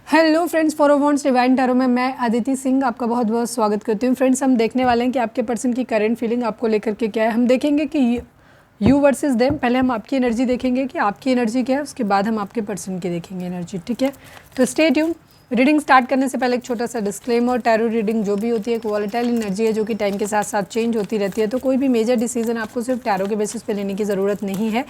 Hello friends, फॉरओवर्स divine tarot में मैं अदिति सिंह आपका बहुत बहुत स्वागत करती हूँ। फ्रेंड्स, हम देखने वाले हैं कि आपके पर्सन की करंट फीलिंग आपको लेकर के क्या है। हम देखेंगे कि यू वर्सेस देम। पहले हम आपकी एनर्जी देखेंगे कि आपकी एनर्जी क्या है, उसके बाद हम आपके पर्सन की देखेंगे एनर्जी। ठीक है, तो स्टे ट्यून। रीडिंग स्टार्ट करने से पहले एक छोटा सा डिस्क्लेमर, टैरो रीडिंग जो भी होती है एक वॉलेटाइल एनर्जी है जो कि टाइम के साथ साथ चेंज होती रहती है। तो कोई भी मेजर डिसीजन आपको सिर्फ टैरो के बेसिस पे लेने की ज़रूरत नहीं है।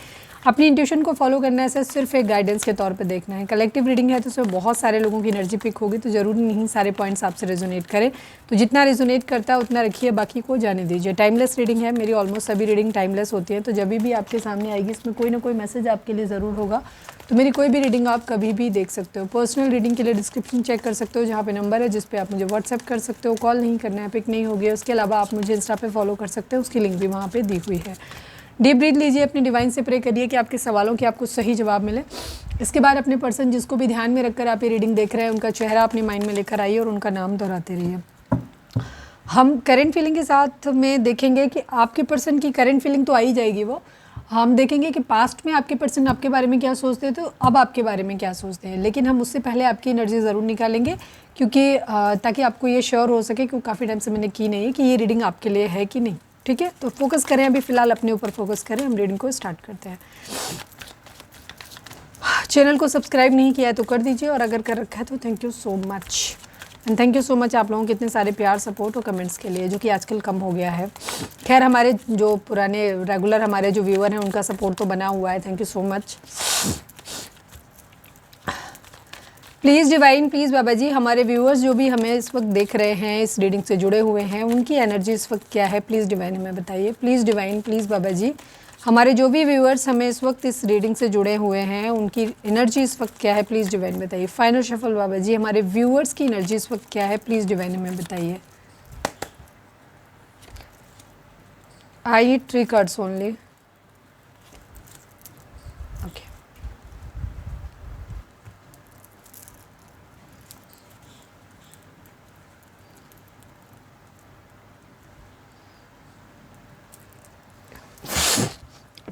अपनी इंट्यूशन को फॉलो करना है, सिर्फ एक गाइडेंस के तौर पे देखना है। कलेक्टिव रीडिंग है तो उसमें बहुत सारे लोगों की एनर्जी पिक होगी, तो ज़रूरी नहीं सारे पॉइंट्स आपसे रेजोनेट करें। तो जितना रेजोनेट करता है उतना रखिए, बाकी को जाने दीजिए। टाइमलेस रीडिंग है, मेरी ऑलमोस्ट सभी रीडिंग टाइमलेस होती है। तो जब भी आपके सामने आएगी इसमें कोई ना कोई मैसेज आपके लिए ज़रूर होगा। तो मेरी कोई भी रीडिंग आप कभी भी देख सकते हो। पर्सनल रीडिंग के लिए डिस्क्रिप्शन चेक कर सकते हो, जहाँ पे नंबर है जिस पे आप मुझे व्हाट्सएप कर सकते हो। कॉल नहीं करना है, पिक नहीं होगी। उसके अलावा आप मुझे इंस्टा पे फॉलो कर सकते हो, उसकी लिंक भी वहाँ पे दी हुई है। डीप ब्रीथ लीजिए, अपनी डिवाइन से प्रे करिए कि आपके सवालों के आपको सही जवाब मिले। इसके बाद अपने पर्सन जिसको भी ध्यान में रखकर आप ये रीडिंग देख रहे हैं उनका चेहरा अपने माइंड में लेकर आइए और उनका नाम दोहराते रहिए। हम करंट फीलिंग के साथ में देखेंगे कि आपके पर्सन की करंट फीलिंग तो आ ही जाएगी। वो हम देखेंगे कि पास्ट में आपके पर्सन आपके बारे में क्या सोचते थे, तो अब आपके बारे में क्या सोचते हैं। लेकिन हम उससे पहले आपकी एनर्जी ज़रूर निकालेंगे, क्योंकि ताकि आपको ये श्योर हो सके, क्योंकि काफ़ी टाइम से मैंने की नहीं है कि ये रीडिंग आपके लिए है कि नहीं। ठीक है, तो फोकस करें, अभी फ़िलहाल अपने ऊपर फोकस करें। हम रीडिंग को स्टार्ट करते हैं। चैनल को सब्सक्राइब नहीं किया है तो कर दीजिए, और अगर कर रखा है तो thank you so much. And thank you so much आप लोगों के इतने सारे प्यार, सपोर्ट और कमेंट्स के लिए, जो कि आजकल कम हो गया है। खैर, हमारे जो पुराने रेगुलर हमारे जो व्यूअर हैं उनका सपोर्ट तो बना हुआ है। Thank you so much. Please divine, please बाबा जी, हमारे व्यूअर्स जो भी हमें इस वक्त देख रहे हैं, इस रीडिंग से जुड़े हुए हैं, उनकी एनर्जी इस वक्त क्या है, प्लीज़ डिवाइन हमें बताइए। प्लीज़ डिवाइन, प्लीज़ बाबा जी, हमारे जो भी व्यूअर्स हमें इस वक्त इस रीडिंग से जुड़े हुए हैं उनकी एनर्जी इस वक्त क्या है, प्लीज़ डिवाइन बताइए। फाइनल शफल बाबा जी, हमारे व्यूअर्स की एनर्जी इस वक्त क्या है, प्लीज़ डिवाइन हमें बताइए। आई need 3 cards only. Okay,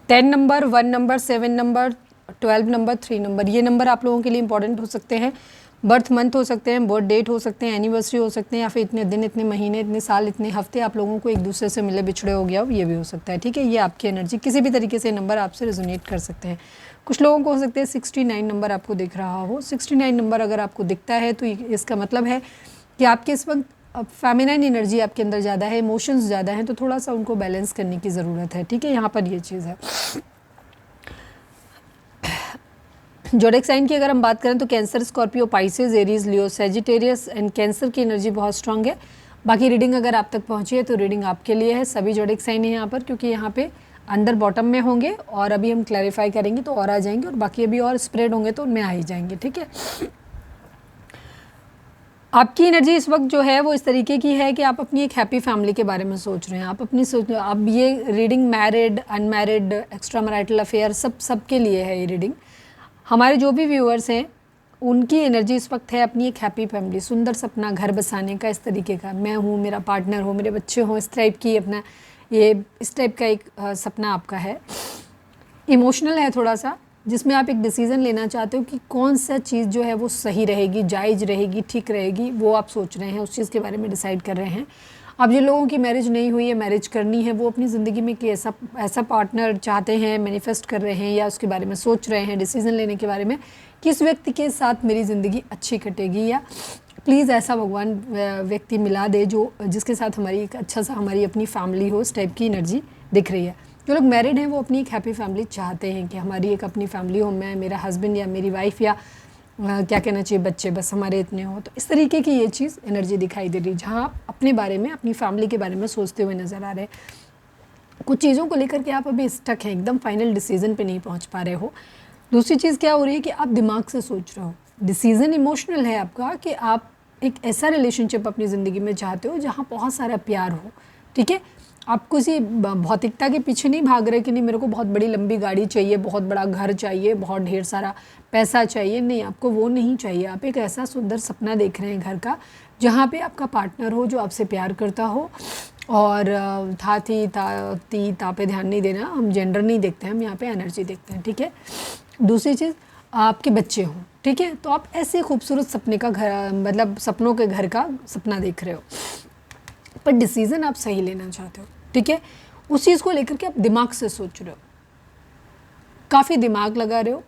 10 number, 1 number, 7 number, 12 number, 3 number, ये नंबर आप लोगों के लिए इंपॉर्टेंट हो सकते हैं। बर्थ मंथ हो सकते हैं, बर्थ डेट हो सकते हैं, एनिवर्सरी हो सकते हैं, या फिर इतने दिन, इतने महीने, इतने साल, इतने हफ्ते आप लोगों को एक दूसरे से मिले बिछड़े हो गया हो, ये भी हो सकता है। ठीक है, ये आपकी एनर्जी किसी भी तरीके से नंबर आपसे रेजोनेट कर सकते हैं। कुछ लोगों को हो सकते हैं 69 नंबर आपको दिख रहा हो। 69 नंबर अगर आपको दिखता है तो इसका मतलब है कि आपके इस वक्त फेमिनाइन एनर्जी आपके अंदर ज़्यादा है, इमोशंस ज़्यादा हैं, तो थोड़ा सा उनको बैलेंस करने की ज़रूरत है। ठीक है, यहाँ पर ये चीज़ है। जोडिक साइन की अगर हम बात करें तो cancer, Scorpio, Pisces, Aries, Leo, Sagittarius and cancer की एनर्जी बहुत स्ट्रांग है। बाकी रीडिंग अगर आप तक पहुंची है तो रीडिंग आपके लिए है। सभी जोडिक साइन है यहाँ पर, क्योंकि यहाँ पे अंदर बॉटम में होंगे और अभी हम क्लैरिफाई करेंगे तो और आ जाएंगे, और बाकी अभी और स्प्रेड होंगे तो उनमें आ ही जाएंगे। ठीक है, आपकी एनर्जी इस वक्त जो है वो इस तरीके की है कि आप अपनी एक हैप्पी फैमिली के बारे में सोच रहे हैं। आप अपनी सोच, अब ये reading married, unmarried, extra marital affair, सब के लिए है ये रीडिंग। हमारे जो भी व्यूअर्स हैं उनकी एनर्जी इस वक्त है अपनी एक हैप्पी फैमिली, सुंदर सपना घर बसाने का, इस तरीके का, मैं हूँ, मेरा पार्टनर हो, मेरे बच्चे हों, इस टाइप की अपना ये इस टाइप का एक सपना आपका है। इमोशनल है थोड़ा सा, जिसमें आप एक डिसीज़न लेना चाहते हो कि कौन सा चीज़ जो है वो सही रहेगी, जायज़ रहेगी, ठीक रहेगी, वो आप सोच रहे हैं, उस चीज़ के बारे में डिसाइड कर रहे हैं। अब जिन लोगों की मैरिज नहीं हुई है, मैरिज करनी है, वो अपनी ज़िंदगी में कि ऐसा पार्टनर चाहते हैं, मैनिफेस्ट कर रहे हैं, या उसके बारे में सोच रहे हैं, डिसीज़न लेने के बारे में, किस व्यक्ति के साथ मेरी ज़िंदगी अच्छी कटेगी, या प्लीज़ ऐसा भगवान व्यक्ति मिला दे जो जिसके साथ हमारी एक अच्छा सा हमारी अपनी फैमिली हो, इस टाइप की एनर्जी दिख रही है। जो लोग मैरिड हैं वो अपनी एक हैप्पी फैमिली चाहते हैं कि हमारी एक अपनी फैमिली हो, मैं, मेरा हस्बैंड या मेरी वाइफ, या क्या कहना चाहिए, बच्चे, बस हमारे इतने हो। तो इस तरीके की ये चीज़ एनर्जी दिखाई दे रही है, जहाँ आप अपने बारे में, अपनी फैमिली के बारे में सोचते हुए नज़र आ रहे हैं। कुछ चीज़ों को लेकर के आप अभी स्टक हैं, एकदम फाइनल डिसीजन पे नहीं पहुँच पा रहे हो। दूसरी चीज़ क्या हो रही है कि आप दिमाग से सोच रहे हो। डिसीज़न इमोशनल है आपका, कि आप एक ऐसा रिलेशनशिप अपनी ज़िंदगी में चाहते हो जहाँ बहुत सारा प्यार हो। ठीक है, आप किसी भौतिकता के पीछे नहीं भाग रहे कि नहीं मेरे को बहुत बड़ी लंबी गाड़ी चाहिए, बहुत बड़ा घर चाहिए, बहुत ढेर सारा पैसा चाहिए। नहीं, आपको वो नहीं चाहिए। आप एक ऐसा सुंदर सपना देख रहे हैं घर का, जहाँ पे आपका पार्टनर हो जो आपसे प्यार करता हो। और था थी ता ती ता पे ध्यान नहीं देना, हम जेंडर नहीं देखते हैं, हम यहाँ पे एनर्जी देखते हैं। ठीक है, दूसरी चीज़, आपके बच्चे हों। ठीक है। तो आप ऐसे खूबसूरत सपने का घर, मतलब सपनों के घर का सपना देख रहे हो, पर डिसीज़न आप सही लेना चाहते हो, ठीक है। उस चीज़ को लेकर के आप दिमाग से सोच रहे हो, काफ़ी दिमाग लगा रहे हो,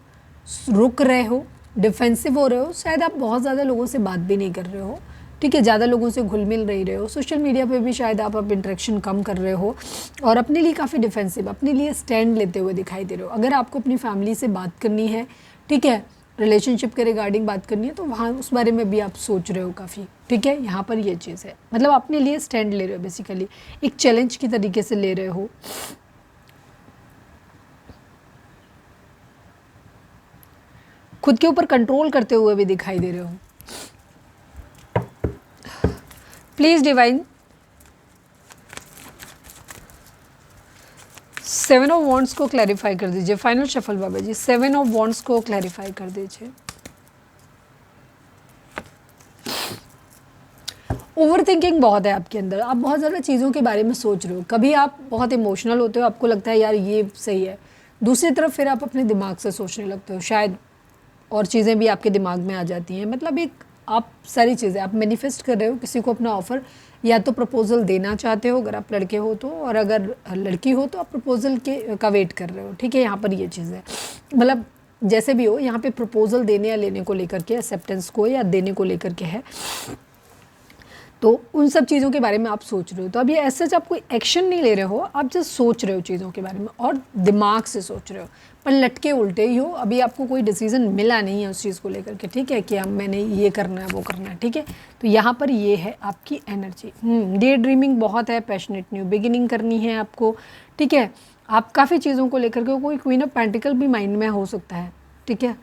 रुक रहे हो, डिफेंसिव हो रहे हो, शायद आप बहुत ज़्यादा लोगों से बात भी नहीं कर रहे हो, ठीक है, ज़्यादा लोगों से घुल मिल नहीं रहे हो, सोशल मीडिया पे भी शायद आप इंटरेक्शन कम कर रहे हो और अपने लिए काफ़ी डिफेंसिव, अपने लिए स्टैंड लेते हुए दिखाई दे रहे हो। अगर आपको अपनी फैमिली से बात करनी है, ठीक है, रिलेशनशिप के रिगार्डिंग बात करनी है, तो वहाँ उस बारे में भी आप सोच रहे हो काफ़ी, ठीक है। यहाँ पर ये चीज़ है, मतलब अपने लिए स्टैंड ले रहे हो, बेसिकली एक चैलेंज की तरीके से ले रहे हो। खुद के ऊपर कंट्रोल करते हुए भी दिखाई दे रहे हो। प्लीज डिवाइन 7 ऑफ वॉन्ड्स को क्लैरिफाई कर दीजिए। Final shuffle Baba ji, 7 of wands को क्लैरिफाई कर दीजिए। ओवर थिंकिंग बहुत है आपके अंदर, आप बहुत ज़्यादा चीज़ों के बारे में सोच रहे हो। कभी आप बहुत इमोशनल होते हो, आपको लगता है यार ये सही है, दूसरी तरफ फिर आप अपने दिमाग से सोचने लगते हो, शायद और चीज़ें भी आपके दिमाग में आ जाती हैं। मतलब एक आप सारी चीज़ें आप मैनिफेस्ट कर रहे हो, किसी को अपना ऑफ़र या तो प्रपोज़ल देना चाहते हो अगर आप लड़के हो तो, और अगर लड़की हो तो आप प्रपोज़ल के का वेट कर रहे हो, ठीक है। यहाँ पर ये चीज़ है, मतलब जैसे भी हो, यहाँ पे प्रपोज़ल देने या लेने को लेकर के, एक्सेप्टेंस को या देने को लेकर के है, तो उन सब चीज़ों के बारे में आप सोच रहे हो। तो अब ये ऐसे आप कोई एक्शन नहीं ले रहे हो, आप जस्ट सोच रहे हो चीज़ों के बारे में और दिमाग से सोच रहे हो, पर लटके उल्टे ही हो। अभी आपको कोई डिसीजन मिला नहीं है उस चीज़ को लेकर के, ठीक है, कि अब मैंने ये करना है वो करना है, ठीक है। तो यहाँ पर ये है आपकी एनर्जी। डे ड्रीमिंग बहुत है, पैशनेट न्यू बिगिनिंग करनी है आपको, ठीक है। आप काफ़ी चीज़ों को लेकर के, कोई क्वीन ऑफ पेंटिकल भी माइंड में हो सकता है, ठीक है।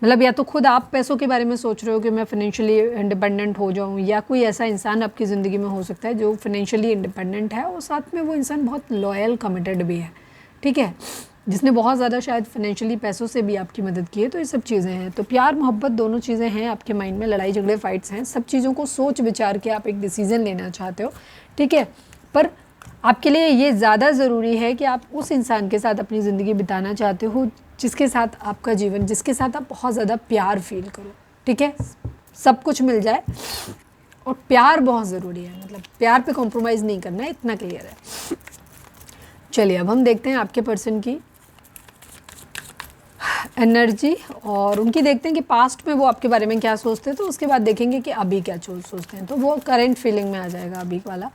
मतलब या तो खुद आप पैसों के बारे में सोच रहे हो कि मैं फाइनेंशियली इंडिपेंडेंट हो जाऊं, या कोई ऐसा इंसान आपकी ज़िंदगी में हो सकता है जो फाइनेंशियली इंडिपेंडेंट है और साथ में वो इंसान बहुत लॉयल कमिटेड भी है, ठीक है, जिसने बहुत ज़्यादा शायद फाइनेंशियली पैसों से भी आपकी मदद की है। तो ये सब चीज़ें हैं, तो प्यार मोहब्बत दोनों चीज़ें हैं आपके माइंड में, लड़ाई झगड़े फाइट्स हैं, सब चीज़ों को सोच विचार के आप एक डिसीज़न लेना चाहते हो, ठीक है। पर आपके लिए ये ज़्यादा ज़रूरी है कि आप उस इंसान के साथ अपनी ज़िंदगी बिताना चाहते हो जिसके साथ आपका जीवन, जिसके साथ आप बहुत ज़्यादा प्यार फील करो, ठीक है। सब कुछ मिल जाए और प्यार बहुत ज़रूरी है, मतलब प्यार पे कॉम्प्रोमाइज़ नहीं करना है, इतना क्लियर है। चलिए अब हम देखते हैं आपके पर्सन की एनर्जी और उनकी देखते हैं कि पास्ट में वो आपके बारे में क्या सोचते हैं, तो उसके बाद देखेंगे कि अभी क्या सोचते हैं। तो वो करंट फीलिंग में आ जाएगा अभी वाला।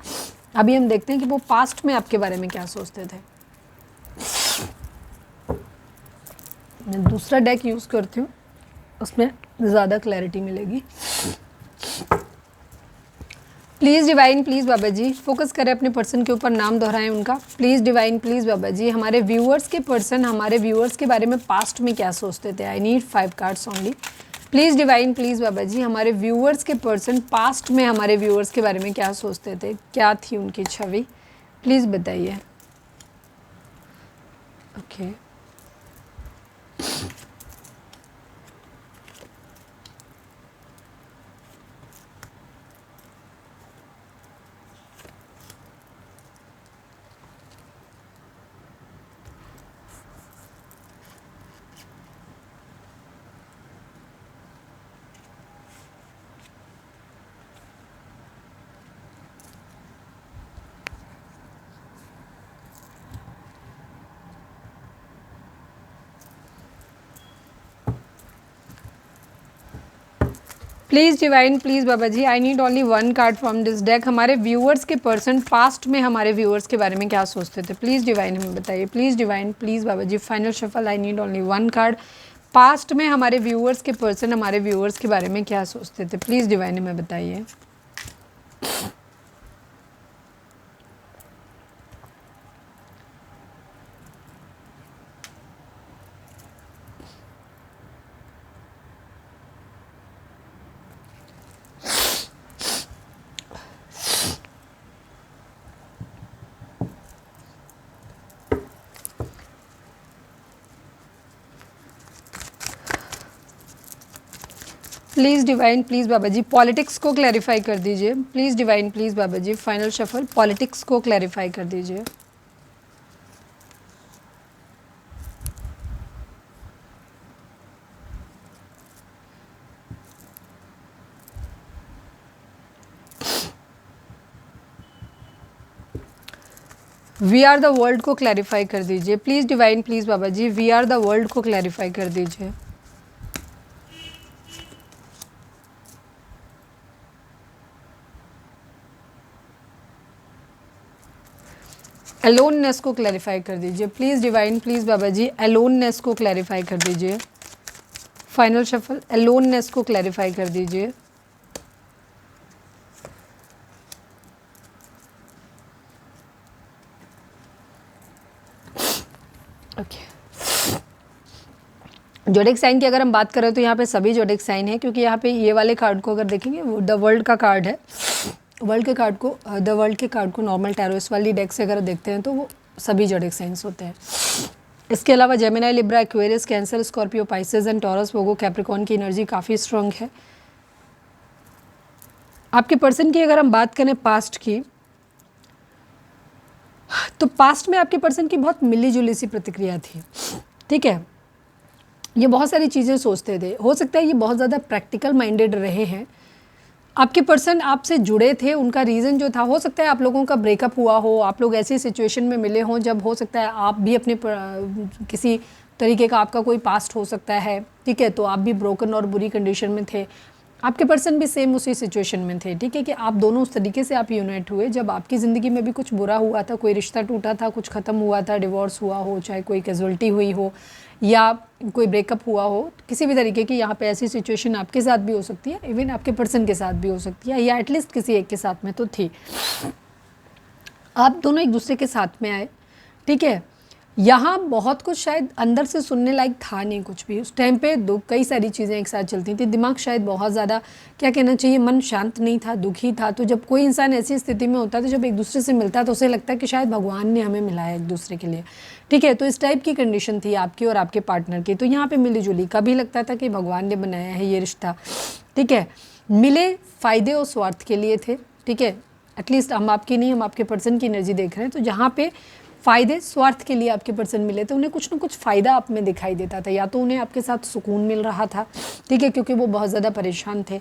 अभी हम देखते हैं कि वो पास्ट में आपके बारे में क्या सोचते थे। मैं दूसरा डेक यूज़ करती हूँ, उसमें ज़्यादा क्लैरिटी मिलेगी। Please divine, please Baba ji focus करें अपने पर्सन के ऊपर, नाम दोहराएं उनका। प्लीज़ डिवाइन, प्लीज़ बाबा जी हमारे व्यूअर्स के पर्सन हमारे व्यूअर्स के बारे में पास्ट में क्या सोचते थे। I need 5 cards only. Please divine, please बाबा जी हमारे व्यूअर्स के पर्सन पास्ट में हमारे व्यूअर्स के बारे में क्या सोचते थे, क्या थी उनकी छवि, प्लीज़ बताइए। Okay please divine, please Baba ji I need only 1 card from this deck. हमारे व्यूअर्स के पर्सन पास्ट में हमारे व्यूअर्स के बारे में क्या सोचते थे, प्लीज़ डिवाइन हमें बताइए। Please divine, please Baba ji final shuffle. I need only 1 card. Past में हमारे व्यूअर्स के पर्सन हमारे व्यूअर्स के बारे में क्या सोचते थे, प्लीज़ डिवाइन हमें बताइए। Please divine, please Baba ji politics को क्लैरिफाई कर दीजिए। Please divine, please Baba ji final shuffle politics को क्लैरिफाई कर दीजिए। वी आर द वर्ल्ड को क्लैरिफाई कर दीजिए please divine, please Baba ji, we are the world को क्लैरिफाई कर दीजिए। अलोननेस को क्लैरिफाई कर दीजिए please divine, please Baba ji, aloneness को क्लैरिफाई कर दीजिए। फाइनल शफल, अलोननेस को क्लैरिफाई कर दीजिए। ओके, जोडिक साइन की अगर हम बात करें तो यहाँ पे सभी जोडिक साइन है, क्योंकि यहाँ पे ये वाले कार्ड को अगर देखेंगे वो द वर्ल्ड का कार्ड है। वर्ल्ड के कार्ड को द वर्ल्ड के कार्ड को नॉर्मल टैरो इस वाली डेक से अगर देखते हैं तो वो सभी जोडिक साइंस होते हैं। इसके अलावा Gemini, Libra, Aquarius, Cancer, Scorpio, Pisces and Taurus, Virgo, Capricorn की एनर्जी काफ़ी स्ट्रॉन्ग है। आपके पर्सन की अगर हम बात करें पास्ट की, तो पास्ट में आपके पर्सन की बहुत मिली जुली सी प्रतिक्रिया थी, ठीक है। ये बहुत सारी चीज़ें सोचते थे, हो सकता है ये बहुत ज़्यादा प्रैक्टिकल माइंडेड रहे हैं। आपके पर्सन आपसे जुड़े थे, उनका रीज़न जो था, हो सकता है आप लोगों का ब्रेकअप हुआ हो, आप लोग ऐसी सिचुएशन में मिले हों जब हो सकता है आप भी अपने किसी तरीके का आपका कोई पास्ट हो सकता है, ठीक है, तो आप भी ब्रोकन और बुरी कंडीशन में थे, आपके पर्सन भी सेम उसी सिचुएशन में थे, ठीक है, कि आप दोनों उस तरीके से आप यूनाइट हुए जब आपकी ज़िंदगी में भी कुछ बुरा हुआ था, कोई रिश्ता टूटा था, कुछ ख़त्म हुआ था, डिवोर्स हुआ हो, चाहे कोई कैजुअल्टी हुई हो या कोई ब्रेकअप हुआ हो, किसी भी तरीके की यहाँ पे ऐसी सिचुएशन आपके साथ भी हो सकती है, इवन आपके पर्सन के साथ भी हो सकती है, या एटलीस्ट किसी एक के साथ में तो थी। आप दोनों एक दूसरे के साथ में आए, ठीक है। यहाँ बहुत कुछ शायद अंदर से सुनने लायक था नहीं कुछ भी उस टाइम पे, कई सारी चीज़ें एक साथ चलती थी, दिमाग शायद बहुत ज़्यादा, क्या कहना चाहिए, मन शांत नहीं था, दुखी था। तो जब कोई इंसान ऐसी स्थिति में होता है तो जब एक दूसरे से मिलता है तो उसे लगता है कि शायद भगवान ने हमें मिलाया एक दूसरे के लिए, ठीक है। तो इस टाइप की कंडीशन थी आपकी और आपके पार्टनर की। तो यहाँ पर मिली जुली, कभी लगता था कि भगवान ने बनाया है ये रिश्ता, ठीक है। मिले फ़ायदे और स्वार्थ के लिए थे, ठीक है। एटलीस्ट हम आपकी नहीं, हम आपके पर्सन की एनर्जी देख रहे हैं। तो जहाँ पे फ़ायदे स्वार्थ के लिए आपके पर्सन मिले थे, उन्हें कुछ ना कुछ फ़ायदा आप में दिखाई देता था, या तो उन्हें आपके साथ सुकून मिल रहा था, ठीक है, क्योंकि वो बहुत ज़्यादा परेशान थे,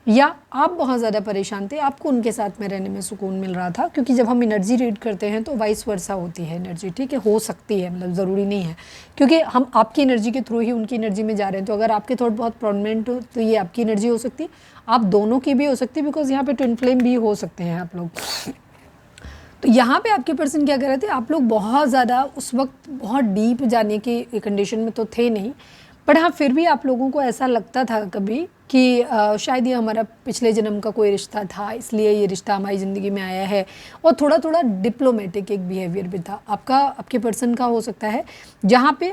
या आप बहुत ज़्यादा परेशान थे, आपको उनके साथ में रहने में सुकून मिल रहा था। क्योंकि जब हम एनर्जी रीड करते हैं तो वाइस वर्सा होती है एनर्जी, ठीक है, हो सकती है, मतलब ज़रूरी नहीं है, क्योंकि हम आपकी एनर्जी के थ्रू ही उनकी एनर्जी में जा रहे हैं। तो अगर आपके थॉट बहुत प्रोमिनेंट हो तो ये आपकी एनर्जी हो सकती है, आप दोनों की भी हो सकती है, बिकॉज यहाँ पे ट्विन फ्लेम भी हो सकते हैं आप लोग। तो यहाँ पे आपके पर्सन क्या कर रहे थे, आप लोग बहुत ज़्यादा उस वक्त बहुत डीप जाने की कंडीशन में तो थे नहीं, बट हाँ फिर भी आप लोगों को ऐसा लगता था कभी कि शायद ये हमारा पिछले जन्म का कोई रिश्ता था, इसलिए ये रिश्ता हमारी ज़िंदगी में आया है। और थोड़ा थोड़ा डिप्लोमेटिक एक बिहेवियर भी था आपका, आपके पर्सन का हो सकता है, जहाँ पे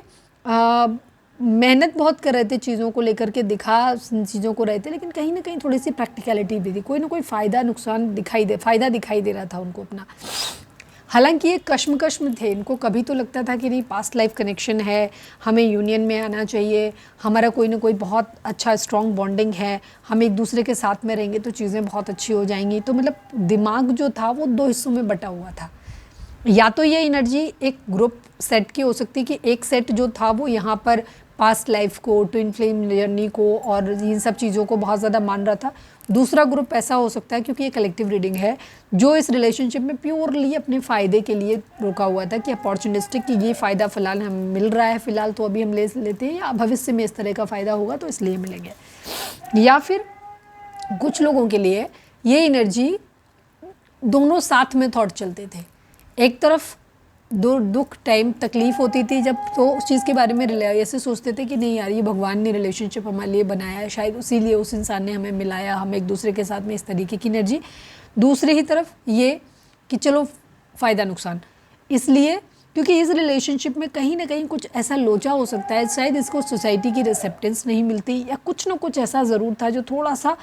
मेहनत बहुत कर रहे थे चीज़ों को लेकर के, दिखा चीज़ों को रहे थे, लेकिन कहीं ना कहीं थोड़ी सी प्रैक्टिकलिटी भी थी, कोई ना कोई फ़ायदा नुकसान फ़ायदा दिखाई दे रहा था उनको अपना। हालांकि ये कश्मकश में थे, इनको कभी तो लगता था कि नहीं पास्ट लाइफ कनेक्शन है, हमें यूनियन में आना चाहिए, हमारा कोई ना कोई बहुत अच्छा स्ट्रॉन्ग बॉन्डिंग है, हम एक दूसरे के साथ में रहेंगे तो चीज़ें बहुत अच्छी हो जाएंगी। तो मतलब दिमाग जो था वो दो हिस्सों में बटा हुआ था। या तो ये एनर्जी एक ग्रुप सेट की हो सकती कि एक सेट जो था वो यहाँ पर पास्ट लाइफ को, ट्विन फ्लेम जर्नी को और इन सब चीज़ों को बहुत ज़्यादा मान रहा था। दूसरा ग्रुप ऐसा हो सकता है, क्योंकि ये कलेक्टिव रीडिंग है, जो इस रिलेशनशिप में प्योरली अपने फ़ायदे के लिए रोका हुआ था कि अपॉर्चुनिस्टिक कि ये फ़ायदा फ़िलहाल हमें मिल रहा है, फ़िलहाल तो अभी हम ले लेते हैं, या भविष्य में इस तरह का फ़ायदा होगा तो इसलिए मिलेंगे। या फिर कुछ लोगों के लिए ये एनर्जी दोनों साथ में थॉट चलते थे, एक तरफ दुख टाइम तकलीफ़ होती थी जब, तो उस चीज़ के बारे में ऐसे सोचते थे कि नहीं यार ये भगवान ने रिलेशनशिप हमारे लिए बनाया है, शायद उसीलिए उस इंसान ने हमें मिलाया, हम एक दूसरे के साथ में इस तरीके की एनर्जी। दूसरी ही तरफ ये कि चलो फ़ायदा नुकसान, इसलिए क्योंकि इस रिलेशनशिप में कहीं ना कहीं कुछ ऐसा लोचा हो सकता है, शायद इसको सोसाइटी की एक्सेप्टेंस नहीं मिलती, या कुछ ना कुछ ऐसा ज़रूर था जो थोड़ा सा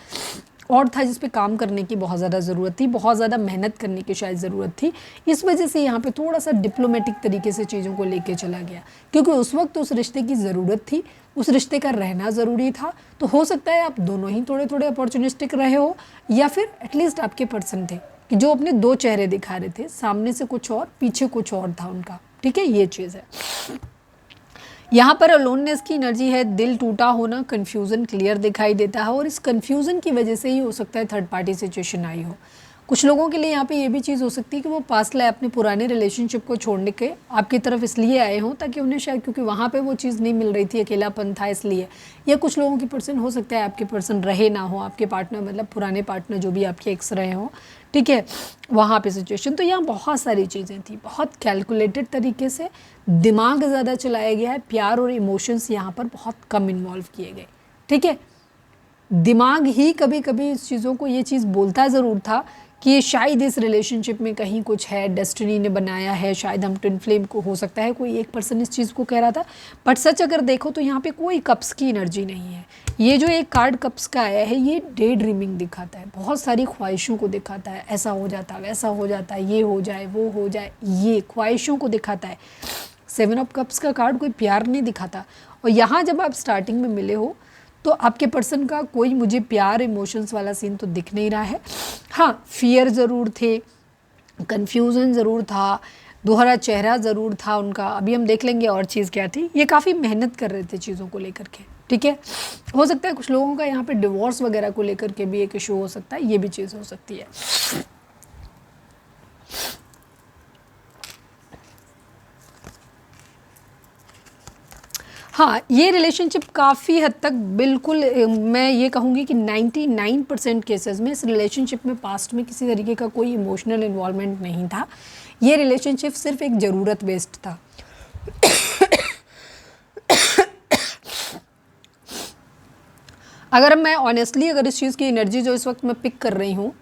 और था, जिस पे काम करने की बहुत ज़्यादा ज़रूरत थी, बहुत ज़्यादा मेहनत करने की शायद ज़रूरत थी। इस वजह से यहाँ पे थोड़ा सा डिप्लोमेटिक तरीके से चीज़ों को लेके चला गया, क्योंकि उस वक्त उस रिश्ते की ज़रूरत थी, उस रिश्ते का रहना ज़रूरी था। तो हो सकता है आप दोनों ही थोड़े थोड़े अपॉर्चुनिस्टिक रहे हो, या फिर एटलीस्ट आपके पर्सन थे कि जो अपने दो चेहरे दिखा रहे थे, सामने से कुछ और, पीछे कुछ और था उनका, ठीक है, ये चीज़ है। यहाँ पर अलोननेस की एनर्जी है, दिल टूटा होना, कन्फ्यूज़न क्लियर दिखाई देता है, और इस कन्फ्यूज़न की वजह से ही हो सकता है थर्ड पार्टी सिचुएशन आई हो। कुछ लोगों के लिए यहाँ पे ये भी चीज़ हो सकती है कि वो पास्ट लाइफ अपने पुराने रिलेशनशिप को छोड़ने के आपकी तरफ इसलिए आए हों ताकि उन्हें शायद क्योंकि वहाँ पे वो चीज़ नहीं मिल रही थी, अकेलापन था इसलिए। या कुछ लोगों की पर्सन हो सकता है आपके पर्सन रहे ना हो, आपके पार्टनर मतलब पुराने पार्टनर जो भी आपके एक्स रहे हों, ठीक है, वहाँ पे सिचुएशन। तो यहाँ बहुत सारी चीज़ें थी, बहुत कैलकुलेटेड तरीके से दिमाग ज़्यादा चलाया गया है, प्यार और इमोशंस यहाँ पर बहुत कम इन्वॉल्व किए गए, ठीक है। दिमाग ही कभी कभी इस चीज़ों को ये चीज़ बोलता ज़रूर था कि शायद इस रिलेशनशिप में कहीं कुछ है, डेस्टिनी ने बनाया है, शायद हम ट्विन फ्लेम को, हो सकता है कोई एक पर्सन इस चीज़ को कह रहा था। बट सच अगर देखो तो यहाँ पे कोई कप्स की एनर्जी नहीं है। ये जो एक कार्ड कप्स का आया है ये डे ड्रीमिंग दिखाता है, बहुत सारी ख्वाहिशों को दिखाता है, ऐसा हो जाता है, वैसा हो जाता है, ये हो जाए, वो हो जाए, ये ख्वाहिशों को दिखाता है। 7 ऑफ कप्स का कार्ड कोई प्यार नहीं दिखाता। और यहाँ जब आप स्टार्टिंग में मिले हो तो आपके पर्सन का कोई मुझे प्यार इमोशंस वाला सीन तो दिख नहीं रहा है। हाँ, फियर ज़रूर थे, कन्फ्यूज़न ज़रूर था, दोहरा चेहरा ज़रूर था उनका। अभी हम देख लेंगे और चीज़ क्या थी। ये काफ़ी मेहनत कर रहे थे चीज़ों को लेकर के, ठीक है। हो सकता है कुछ लोगों का यहाँ पे डिवोर्स वगैरह को लेकर के भी एक इशू हो सकता है, ये भी चीज़ हो सकती है। हाँ, ये रिलेशनशिप काफ़ी हद तक बिल्कुल मैं ये कहूँगी कि 99% केसेस में इस रिलेशनशिप में पास्ट में किसी तरीके का कोई इमोशनल इन्वॉल्वमेंट नहीं था। ये रिलेशनशिप सिर्फ एक ज़रूरत बेस्ड था। अगर मैं ऑनेस्टली अगर इस चीज़ की एनर्जी जो इस वक्त मैं पिक कर रही हूँ,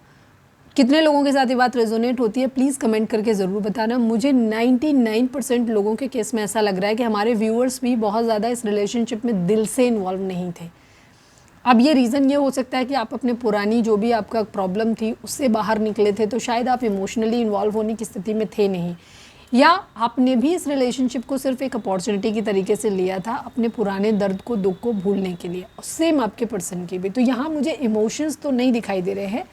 कितने लोगों के साथ ये बात रेजोनेट होती है प्लीज़ कमेंट करके ज़रूर बताना। मुझे 99% लोगों के केस में ऐसा लग रहा है कि हमारे व्यूअर्स भी बहुत ज़्यादा इस रिलेशनशिप में दिल से इन्वॉल्व नहीं थे। अब ये रीज़न ये हो सकता है कि आप अपने पुरानी जो भी आपका प्रॉब्लम थी उससे बाहर निकले थे, तो शायद आप इमोशनली इन्वॉल्व होने की स्थिति में थे नहीं, या आपने भी इस रिलेशनशिप को सिर्फ एक अपॉर्चुनिटी की तरीके से लिया था अपने पुराने दर्द को, दुख को भूलने के लिए। सेम आपके पर्सन की भी। तो यहाँ मुझे इमोशंस तो नहीं दिखाई दे रहे हैं।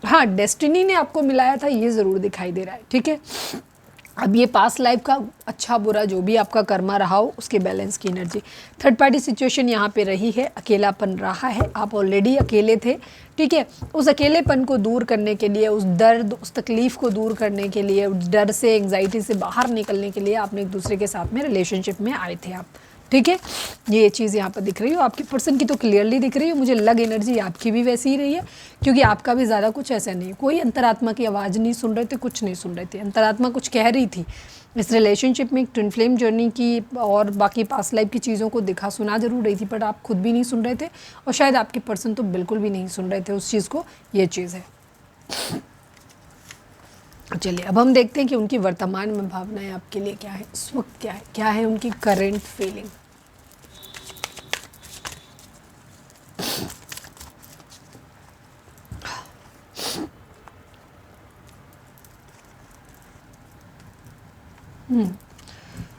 हाँ, डेस्टिनी ने आपको मिलाया था ये ज़रूर दिखाई दे रहा है, ठीक है। अब ये पास्ट लाइफ का अच्छा बुरा जो भी आपका कर्मा रहा हो उसके बैलेंस की एनर्जी। थर्ड पार्टी सिचुएशन यहाँ पे रही है, अकेलापन रहा है, आप ऑलरेडी अकेले थे, ठीक है। उस अकेलेपन को दूर करने के लिए, उस दर्द, उस तकलीफ़ को दूर करने के लिए, उस डर से, एंग्जाइटी से बाहर निकलने के लिए आपने एक दूसरे के साथ में रिलेशनशिप में आए थे आप, ठीक है। ये चीज़ यहाँ पर दिख रही हो, आपके पर्सन की तो क्लियरली दिख रही है। मुझे लग एनर्जी आपकी भी वैसी ही रही है, क्योंकि आपका भी ज़्यादा कुछ ऐसा नहीं, कोई अंतरात्मा की आवाज़ नहीं सुन रहे थे, कुछ नहीं सुन रहे थे। अंतरात्मा कुछ कह रही थी इस रिलेशनशिप में, ट्विन फ्लेम जर्नी की और बाकी पास्ट लाइफ की चीज़ों को दिखा सुना जरूर रही थी, बट आप खुद भी नहीं सुन रहे थे और शायद आपके पर्सन तो बिल्कुल भी नहीं सुन रहे थे उस चीज़ को। ये चीज़ है। चलिए अब हम देखते हैं कि उनकी वर्तमान में भावनाएं आपके लिए क्या है, इस वक्त क्या है उनकी करेंट फीलिंग।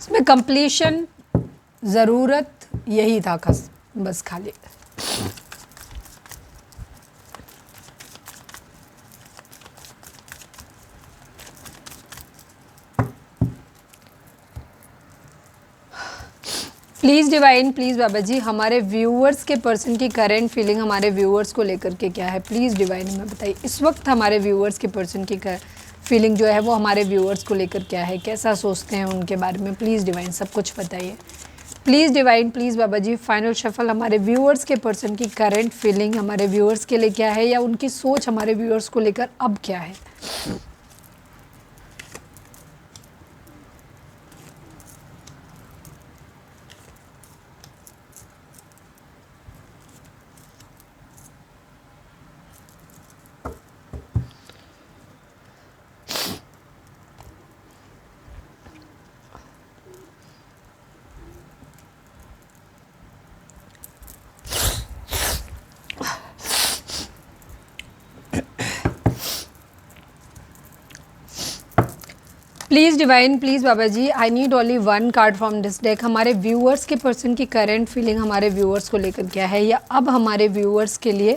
इसमें कंप्लीशन, ज़रूरत, यही था बस खाली। प्लीज़ डिवाइन, प्लीज़ बाबा जी, हमारे व्यूअर्स के पर्सन की करेंट फीलिंग हमारे व्यूअर्स को लेकर के क्या है, प्लीज़ डिवाइन हमें बताइए। इस वक्त हमारे व्यूअर्स के पर्सन की फीलिंग जो है वो हमारे व्यूअर्स को लेकर क्या है, कैसा सोचते हैं उनके बारे में, प्लीज़ डिवाइन सब कुछ बताइए। Please divine, please Baba ji, final shuffle हमारे व्यूअर्स के पर्सन की करेंट फीलिंग हमारे व्यूअर्स के लिए क्या है, या उनकी सोच हमारे व्यूअर्स को लेकर अब क्या है। Please divine, please Baba ji, I need only one card from this deck. हमारे व्यूअर्स के पर्सन की करेंट फीलिंग हमारे व्यूअर्स को लेकर क्या है, या अब हमारे व्यूअर्स के लिए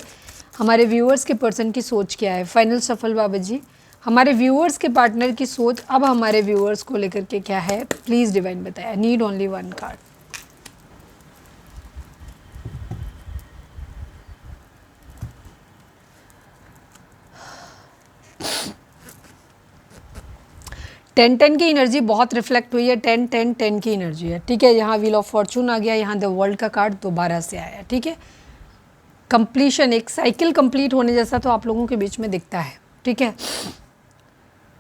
हमारे व्यूअर्स के पर्सन की सोच क्या है। फाइनल सफल बाबा जी, हमारे व्यूअर्स के पार्टनर की सोच अब हमारे व्यूअर्स को लेकर के क्या है, प्लीज़ डिवाइन बताएं। आई नीड ओनली वन कार्ड। 10-10 की एनर्जी बहुत रिफ्लेक्ट हुई है, 10-10-10 की एनर्जी है, ठीक है। यहाँ व्हील ऑफ फॉर्चून आ गया, यहाँ द वर्ल्ड का कार्ड दोबारा से आया, ठीक है। कंप्लीशन, एक साइकिल कंप्लीट होने जैसा तो आप लोगों के बीच में दिखता है, ठीक है।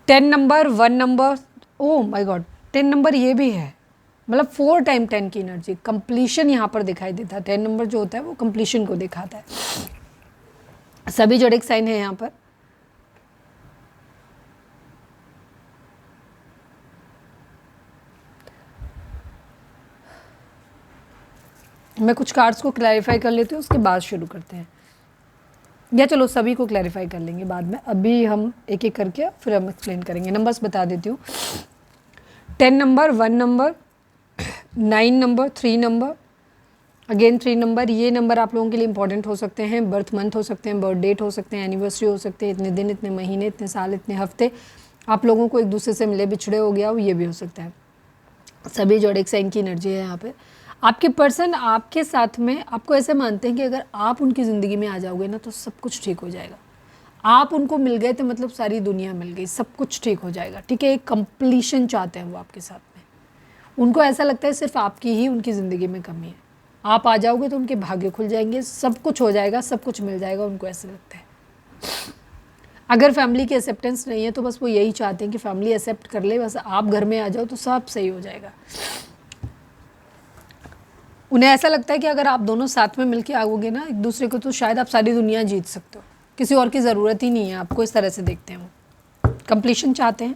10 number, 1 number, oh my God, 10 number ये भी है, मतलब 4 टाइम 10 की एनर्जी, कंप्लीशन यहाँ पर दिखाई देता है। 10 नंबर जो होता है वो कंप्लीशन को दिखाता है। सभी जोडिक साइन है यहाँ पर। मैं कुछ कार्ड्स को क्लैरिफाई कर लेती हूँ, उसके बाद शुरू करते हैं, या चलो सभी को क्लैरिफाई कर लेंगे बाद में, अभी हम एक एक करके फिर हम एक्सप्लेन करेंगे। नंबर्स बता देती हूँ। 10 number, 1 number, 9 number, 3 number, again 3 number. ये नंबर आप लोगों के लिए इंपॉर्टेंट हो सकते हैं, बर्थ मंथ हो सकते हैं, बर्थ डेट हो सकते हैं, एनिवर्सरी हो सकते हैं, इतने दिन, इतने महीने, इतने साल, इतने हफ्ते आप लोगों को एक दूसरे से मिले बिछड़े हो गया हो, ये भी हो सकता है। सभी जोडिक साइन की एनर्जी है यहाँ पे। आपके पर्सन आपके साथ में आपको ऐसे मानते हैं कि अगर आप उनकी ज़िंदगी में आ जाओगे ना तो सब कुछ ठीक हो जाएगा। आप उनको मिल गए तो मतलब सारी दुनिया मिल गई, सब कुछ ठीक हो जाएगा, ठीक है। एक कंप्लीशन चाहते हैं वो आपके साथ में। उनको ऐसा लगता है सिर्फ आपकी ही उनकी ज़िंदगी में कमी है, आप आ जाओगे तो उनके भाग्य खुल जाएंगे, सब कुछ हो जाएगा, सब कुछ मिल जाएगा, उनको ऐसा लगता है। अगर फैमिली की एक्सेप्टेंस नहीं है तो बस वो यही चाहते हैं कि फैमिली एक्सेप्ट कर ले, बस आप घर में आ जाओ तो सब सही हो जाएगा। उन्हें ऐसा लगता है कि अगर आप दोनों साथ में मिलके आओगे ना एक दूसरे को तो शायद आप सारी दुनिया जीत सकते हो, किसी और की ज़रूरत ही नहीं है आपको, इस तरह से देखते हैं वो। कंप्लीशन चाहते हैं।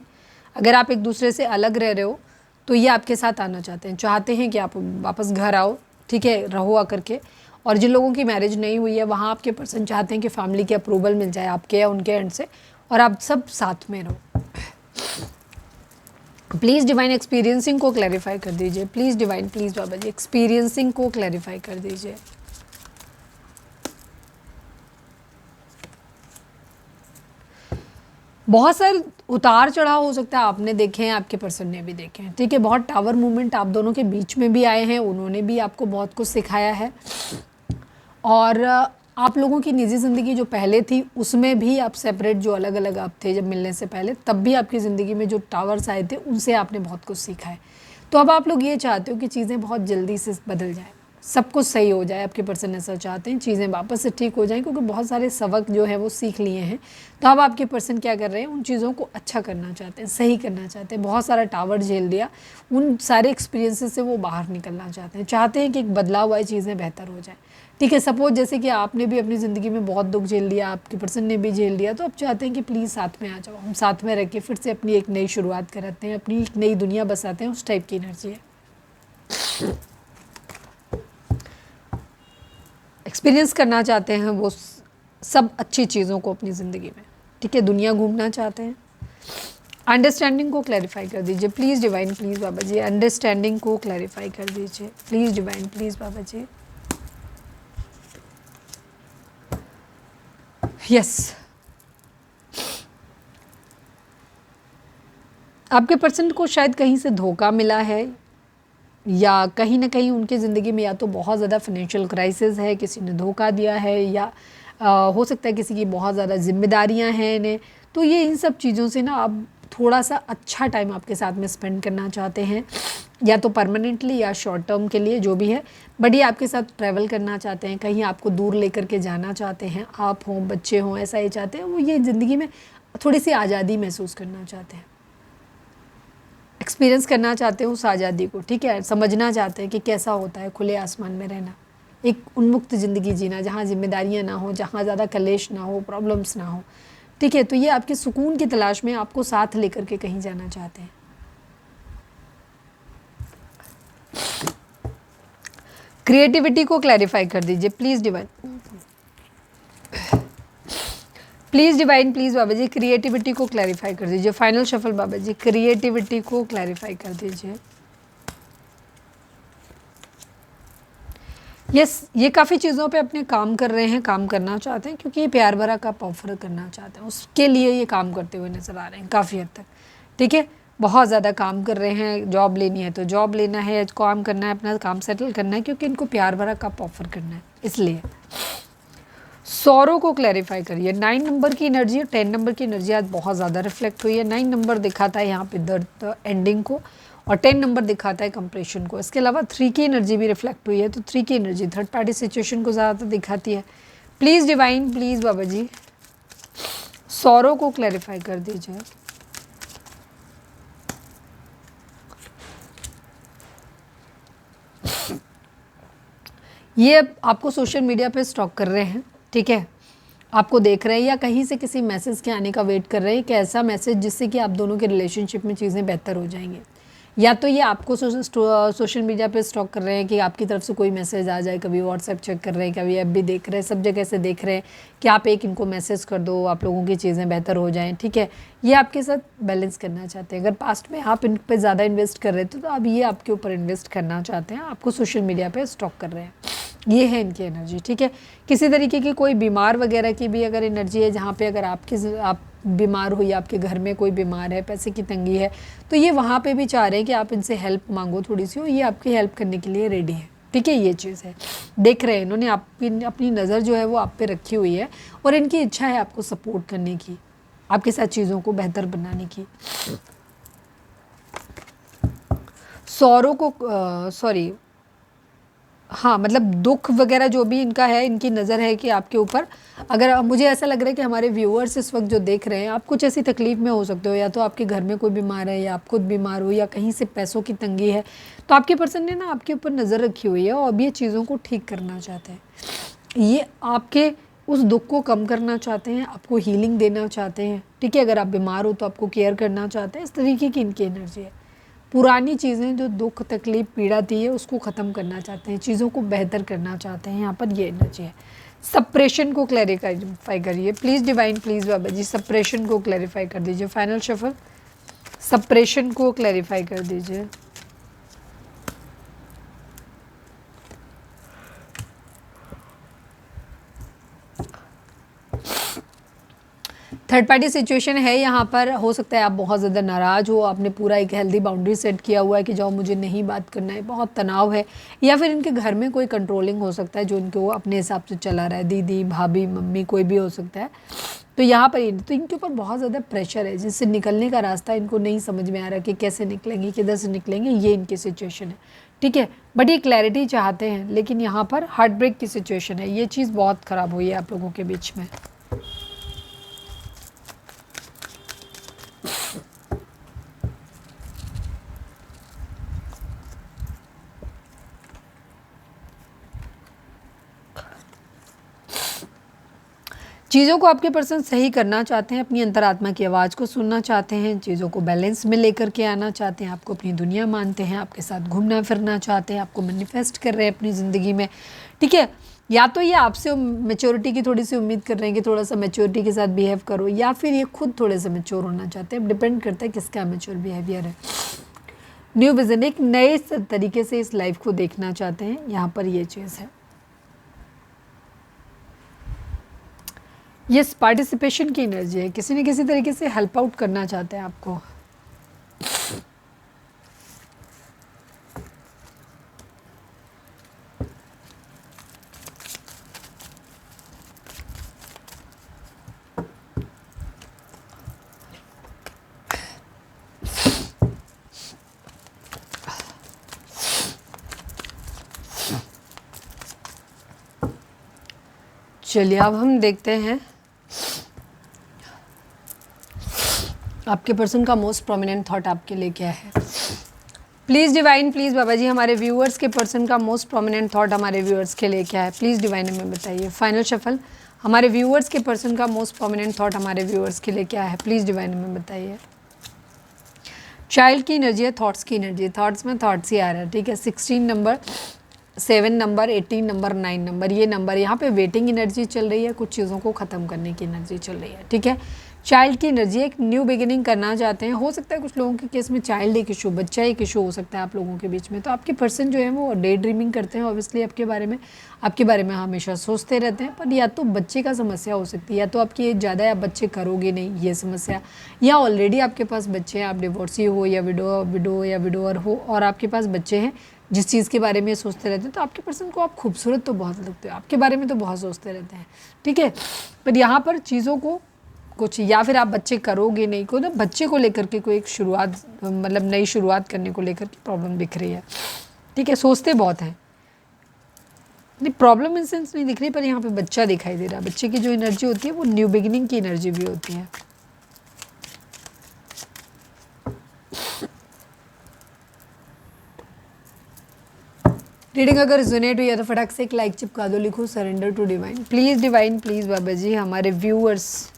अगर आप एक दूसरे से अलग रह रहे हो तो ये आपके साथ आना चाहते हैं कि आप वापस घर आओ, ठीक है, रहो आकर के। और जिन लोगों की मैरिज नहीं हुई है वहाँ आपके पर्सन चाहते हैं कि फैमिली की अप्रूवल मिल जाए आपके या उनके एंड से और आप सब साथ में रहो। प्लीज़ डिवाइन एक्सपीरियंसिंग को क्लैरिफाई कर दीजिए, please divine, please Baba ji experiencing को क्लैरिफाई कर दीजिए। बहुत सारे उतार चढ़ाव हो सकता है, आपने देखे हैं, आपके पर्सन ने भी देखे हैं, ठीक है। बहुत टावर मूवमेंट आप दोनों के बीच में भी आए हैं, उन्होंने भी आपको बहुत कुछ सिखाया है। और आप लोगों की निजी ज़िंदगी जो पहले थी उसमें भी आप सेपरेट, जो अलग अलग आप थे जब मिलने से पहले, तब भी आपकी ज़िंदगी में जो टावर्स आए थे उनसे आपने बहुत कुछ सीखा है। तो अब आप लोग ये चाहते हो कि चीज़ें बहुत जल्दी से बदल जाएँ, सब कुछ सही हो जाए। आपके पर्सन ऐसा चाहते हैं, चीज़ें वापस से ठीक हो जाएं, क्योंकि बहुत सारे सबक जो है वो सीख लिए हैं। तो अब आपके पर्सन क्या कर रहे हैं, उन चीज़ों को अच्छा करना चाहते हैं, सही करना चाहते हैं। बहुत सारा टावर झेल दिया, उन सारे एक्सपीरियंसेस से वो बाहर निकलना चाहते हैं कि एक बदलाव हुआ, चीज़ें बेहतर हो जाए, ठीक है। सपोज जैसे कि आपने भी अपनी ज़िंदगी में बहुत दुख झेल लिया, आपके पर्सन ने भी झेल लिया, तो आप चाहते हैं कि प्लीज़ साथ में आ जाओ, हम साथ में रह के फिर से अपनी एक नई शुरुआत कराते हैं, अपनी एक नई दुनिया बसाते हैं, उस टाइप की एनर्जी है। एक्सपीरियंस करना चाहते हैं वो सब अच्छी चीज़ों को अपनी ज़िंदगी में, ठीक है। दुनिया घूमना चाहते हैं। अंडरस्टैंडिंग को क्लैरिफाई कर दीजिए please divine, please Baba ji understanding को क्लैरिफाई कर दीजिए please divine, please Baba ji. Yes, आपके पर्सन को शायद कहीं से धोखा मिला है, या कहीं ना कहीं उनकी ज़िंदगी में या तो बहुत ज़्यादा फाइनेंशियल क्राइसिस है, किसी ने धोखा दिया है, या हो सकता है किसी की बहुत ज़्यादा जिम्मेदारियां हैं इन्हें। तो ये इन सब चीज़ों से ना आप थोड़ा सा अच्छा टाइम आपके साथ में स्पेंड करना चाहते हैं, या तो परमानेंटली या शॉर्ट टर्म के लिए, जो भी है। बट ये आपके साथ ट्रैवल करना चाहते हैं, कहीं आपको दूर लेकर के जाना चाहते हैं, आप हों, बच्चे हों, ऐसा ही चाहते हैं वो। ये ज़िंदगी में थोड़ी सी आज़ादी महसूस करना चाहते हैं, एक्सपीरियंस करना चाहते हैं उस आज़ादी को, ठीक है। समझना चाहते हैं कि कैसा होता है खुले आसमान में रहना, एक उन्मुक्त ज़िंदगी जीना, जहाँ जिम्मेदारियाँ ना हो, जहाँ ज़्यादा कलेश ना हो, प्रॉब्लम्स ना हो, ठीक है। तो ये आपके सुकून की तलाश में आपको साथ लेकर के कहीं जाना चाहते हैं। क्रिएटिविटी को क्लैरिफाई कर दीजिए please divine, please divine, please Baba ji creativity को क्लैरिफाई कर दीजिए। Final shuffle Baba ji creativity को क्लैरिफाई कर दीजिए। यस, ये काफ़ी चीज़ों पे अपने काम कर रहे हैं, काम करना चाहते हैं, क्योंकि ये प्यार भरा का ऑफर करना चाहते हैं, उसके लिए ये काम करते हुए नज़र आ रहे हैं काफ़ी हद तक, ठीक है। बहुत ज़्यादा काम कर रहे हैं, जॉब लेनी है तो जॉब लेना है, काम करना है, अपना काम सेटल करना है, क्योंकि इनको प्यार भरा कप ऑफर करना है, इसलिए। सौरों को क्लैरिफाई करिए। 9 नंबर की एनर्जी और 10 नंबर की एनर्जी आज बहुत ज़्यादा रिफ्लेक्ट हुई है। 9 नंबर दिखाता है यहाँ पे दर्द एंडिंग को, और 10 नंबर दिखाता है कंप्रेशन को। इसके अलावा 3 की एनर्जी भी रिफ्लेक्ट हुई है, तो 3 की एनर्जी थर्ड पार्टी सिचुएशन को ज़्यादातर दिखाती है। प्लीज़ डिवाइन, प्लीज़ बाबा जी सौरों को क्लैरिफाई कर दीजिए। ये आपको सोशल मीडिया पे स्टॉक कर रहे हैं, ठीक है, आपको देख रहे हैं या कहीं से किसी मैसेज के आने का वेट कर रहे हैं कि ऐसा मैसेज जिससे कि आप दोनों के रिलेशनशिप में चीज़ें बेहतर हो जाएंगे। या तो ये आपको सोशल मीडिया पे स्टॉक कर रहे हैं कि आपकी तरफ से कोई मैसेज आ जाए, कभी व्हाट्सएप चेक कर रहे हैं, कभी ऐप भी देख रहे हैं, सब जगह से देख रहे हैं कि आप एक इनको मैसेज कर दो, आप लोगों की चीज़ें बेहतर हो जाएं, ठीक है। ये आपके साथ बैलेंस करना चाहते हैं। अगर पास्ट में आप इन पर ज़्यादा इन्वेस्ट कर रहे थे तो अब ये आपके ऊपर इन्वेस्ट करना चाहते हैं, आपको सोशल मीडिया पर स्टॉक कर रहे हैं। ये है इनकी एनर्जी, ठीक है। किसी तरीके की कोई बीमार वगैरह की भी अगर एनर्जी है, जहाँ पे अगर आप बीमार हो या आपके घर में कोई बीमार है, पैसे की तंगी है, तो ये वहाँ पे भी चाह रहे हैं कि आप इनसे हेल्प मांगो थोड़ी सी, और ये आपकी हेल्प करने के लिए रेडी है, ठीक है। ये चीज़ है, देख रहे हैं इन्होंने अपनी नज़र जो है वो आप पे रखी हुई है, और इनकी इच्छा है आपको सपोर्ट करने की, आपके साथ चीज़ों को बेहतर बनाने की। सौरों को सॉरी हाँ, मतलब दुख वगैरह जो भी इनका है, इनकी नज़र है कि आपके ऊपर, अगर मुझे ऐसा लग रहा है कि हमारे व्यूअर्स इस वक्त जो देख रहे हैं, आप कुछ ऐसी तकलीफ़ में हो सकते हो, या तो आपके घर में कोई बीमार है, या आप खुद बीमार हो, या कहीं से पैसों की तंगी है, तो आपके पर्सन ने ना आपके ऊपर नज़र रखी हुई है, और अब ये चीज़ों को ठीक करना चाहते हैं। ये आपके उस दुख को कम करना चाहते हैं, आपको हीलिंग देना चाहते हैं, ठीक है। अगर आप बीमार हो तो आपको केयर करना चाहते हैं। इस तरीके की इनकी एनर्जी है। पुरानी चीज़ें जो दुख तकलीफ पीड़ा थी है उसको ख़त्म करना चाहते हैं, चीज़ों को बेहतर करना चाहते हैं। यहाँ पर ये एनर्जी है। सप्रेशन को क्लैरिफाई करिए please divine, please Baba ji suppression को क्लैरिफाई कर दीजिए। फाइनल शफल, सप्रेशन को क्लैरिफाई कर दीजिए। थर्ड पार्टी सिचुएशन है यहाँ पर। हो सकता है आप बहुत ज़्यादा नाराज़ हो, आपने पूरा एक हेल्दी बाउंड्री सेट किया हुआ है कि जाओ मुझे नहीं बात करना है, बहुत तनाव है, या फिर इनके घर में कोई कंट्रोलिंग हो सकता है जो इनको अपने हिसाब से चला रहा है, दीदी भाभी मम्मी कोई भी हो सकता है। तो यहाँ पर तो इनके ऊपर बहुत ज़्यादा प्रेशर है, जिससे निकलने का रास्ता इनको नहीं समझ में आ रहा कि कैसे निकलेंगे, किधर से निकलेंगे। ये इनकी सिचुएशन है, ठीक है। बट ये क्लैरिटी चाहते हैं, लेकिन यहाँ पर हार्ट ब्रेक की सिचुएशन है। ये चीज़ बहुत ख़राब हुई है आप लोगों के बीच में। चीज़ों को आपके पर्सन सही करना चाहते हैं, अपनी अंतरात्मा की आवाज़ को सुनना चाहते हैं, चीज़ों को बैलेंस में लेकर के आना चाहते हैं, आपको अपनी दुनिया मानते हैं, आपके साथ घूमना फिरना चाहते हैं, आपको मैनिफेस्ट कर रहे हैं अपनी ज़िंदगी में, ठीक है। या तो ये आपसे मैच्योरिटी की थोड़ी सी उम्मीद कर रहे हैं कि थोड़ा सा मैच्योरिटी के साथ बिहेव करो, या फिर ये खुद थोड़े से मैच्योर होना चाहते हैं। डिपेंड करता है किसका मैच्योर बिहेवियर है। न्यू विजन, एक नए तरीके से इस लाइफ को देखना चाहते हैं। यहाँ पर ये चीज़ है। ये पार्टिसिपेशन की एनर्जी है, किसी न किसी तरीके से हेल्प आउट करना चाहते हैं आपको। चलिए अब हम देखते हैं आपके पर्सन का मोस्ट प्रोमिनेंट थॉट आपके लिए क्या है। प्लीज़ डिवाइन, प्लीज़ बाबा जी हमारे व्यूअर्स के पर्सन का मोस्ट प्रोमिनेंट थॉट हमारे व्यूअर्स के लिए क्या है, प्लीज़ डिवाइन हमें बताइए। फाइनल शफल, हमारे व्यूअर्स के पर्सन का मोस्ट प्रोमिनेंट थॉट हमारे व्यूअर्स के लिए क्या है, प्लीज़ डिवाइन हमें बताइए। चाइल्ड की एनर्जी है, थॉट्स की एनर्जी, थॉट्स में थॉट्स ही आ रहा है, ठीक है। 16 नंबर, 7 नंबर, 18 नंबर, 9 नंबर, ये नंबर यहाँ पे वेटिंग एनर्जी चल रही है, कुछ चीज़ों को ख़त्म करने की एनर्जी चल रही है, ठीक है। चाइल्ड की एनर्जी, एक न्यू बिगिनिंग करना चाहते हैं। हो सकता है कुछ लोगों के केस में चाइल्ड एक इशू, बच्चा एक इशू हो सकता है आप लोगों के बीच में। तो आपके पर्सन जो है वो डे ड्रीमिंग करते हैं, ऑब्वियसली आपके बारे में हमेशा सोचते रहते हैं। पर या तो बच्चे का समस्या हो सकती है, या तो आपकी एज ज़्यादा है, आप बच्चे करोगे नहीं, ये समस्या, या ऑलरेडी आपके पास बच्चे हैं, आप डिवोर्सी हो या विडो या विडोअर हो और आपके पास बच्चे हैं, जिस चीज़ के बारे में सोचते रहते हैं, तो आपके पर्सन को आप खूबसूरत तो बहुत लगते हो, आपके बारे में तो बहुत सोचते रहते हैं, ठीक है। पर यहाँ पर चीज़ों को कुछ, या फिर आप बच्चे करोगे नहीं को, तो बच्चे को लेकर के कोई एक शुरुआत, मतलब नई शुरुआत करने को लेकर के प्रॉब्लम दिख रही है, ठीक है। सोचते बहुत हैं, नहीं प्रॉब्लम इन सेंस नहीं दिख रही, पर यहाँ पे बच्चा दिखाई दे रहा है। बच्चे की जो एनर्जी होती है वो न्यू बिगिनिंग की एनर्जी भी होती है। रीडिंग अगर रिजोनेट हुई है तो फटाक से एक लाइक चिपका दो, लिखो surrender to divine. Please divine, please बाबा जी, हमारे व्यूअर्स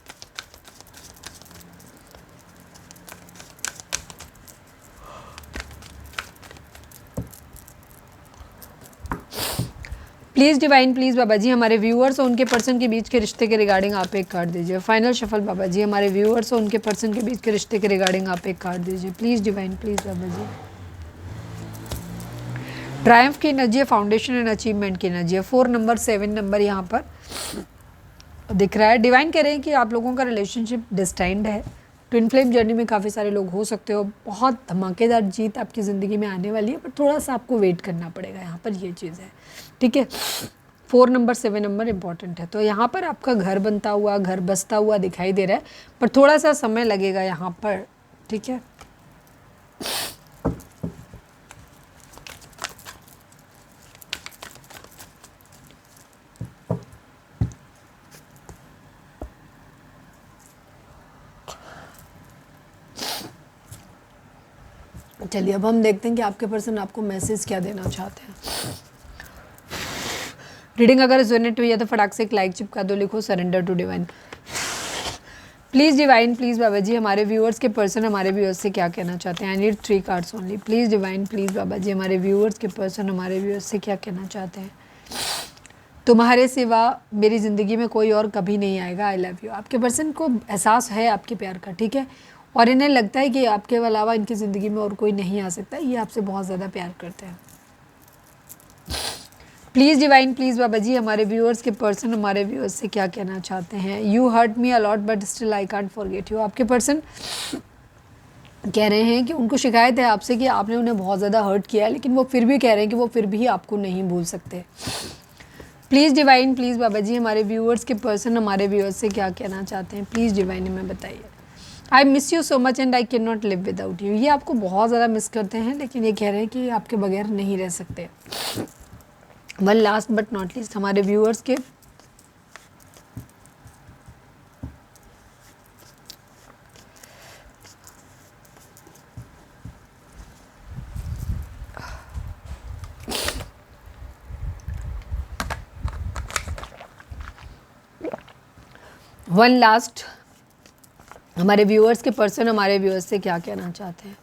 प्लीज़ डिवाइन, प्लीज़ बाबा जी, हमारे व्यूअर्स और उनके पर्सन के बीच के रिश्ते के रिगार्डिंग आप एक कार्ड दीजिए। फाइनल शफल बाबा जी, हमारे व्यूअर्स और उनके पर्सन के बीच के रिश्ते के रिगार्डिंग आप एक कार्ड दीजिए। Please divine, please Baba ji. Triumph की एनर्जी है, फाउंडेशन एंड अचीवमेंट की एनर्जी है। 4 नंबर 7 नंबर यहाँ पर दिख रहा है। डिवाइन कह रहे हैं कि आप लोगों का रिलेशनशिप डिस्टाइंड है। ट्विन फ्लेम जर्नी में काफ़ी सारे लोग हो सकते हो। बहुत धमाकेदार जीत आपकी ज़िंदगी में आने वाली है, पर थोड़ा सा आपको वेट करना पड़ेगा, यहाँ पर ये चीज़ है, ठीक है। 4 नंबर 7 नंबर इंपॉर्टेंट है। तो यहाँ पर आपका घर बनता हुआ, घर बसता हुआ दिखाई दे रहा है, पर थोड़ा सा समय लगेगा यहाँ पर, ठीक है। चलिए अब हम देखते हैं कि आपके पर्सन आपको मैसेज क्या देना चाहते हैं। रीडिंग अगर रिजोनेट हुई है तो फटाक से एक लाइक चिपका दो, लिखो surrender to divine. Please divine, please बाबा जी, हमारे व्यूअर्स के पर्सन हमारे व्यूअर्स से क्या कहना चाहते हैं। I need 3 cards only. Please divine, please बाबा जी, हमारे व्यूअर्स के पर्सन हमारे व्यूअर्स से क्या कहना चाहते हैं। तुम्हारे सिवा मेरी ज़िंदगी में कोई और कभी नहीं आएगा, आई लव यू। आपके पर्सन को एहसास है आपके प्यार का, ठीक है, और इन्हें लगता है कि आपके अलावा इनकी ज़िंदगी में और कोई नहीं आ सकता। ये आपसे बहुत ज़्यादा प्यार करते हैं। प्लीज़ डिवाइन, प्लीज़ बाबा जी, हमारे व्यूअर्स के पर्सन हमारे व्यूअर्स से क्या कहना चाहते हैं। You hurt me a lot but still I can't forget you. आपके पर्सन कह रहे हैं कि उनको शिकायत है आपसे कि आपने उन्हें बहुत ज़्यादा हर्ट किया है, लेकिन वो फिर भी कह रहे हैं कि वो फिर भी आपको नहीं भूल सकते। प्लीज़ डिवाइन, प्लीज़ बाबा जी, हमारे व्यूअर्स के पर्सन हमारे व्यूअर्स से क्या कहना चाहते हैं। प्लीज़ डिवाइन हमें बताइए। I miss you so much and I can not live without you. ये आपको बहुत ज़्यादा मिस करते हैं, लेकिन ये कह रहे हैं कि आपके बगैर नहीं रह सकते। One last but not least, हमारे व्यूअर्स के वन लास्ट, हमारे व्यूअर्स के पर्सन हमारे व्यूअर्स से क्या कहना चाहते हैं।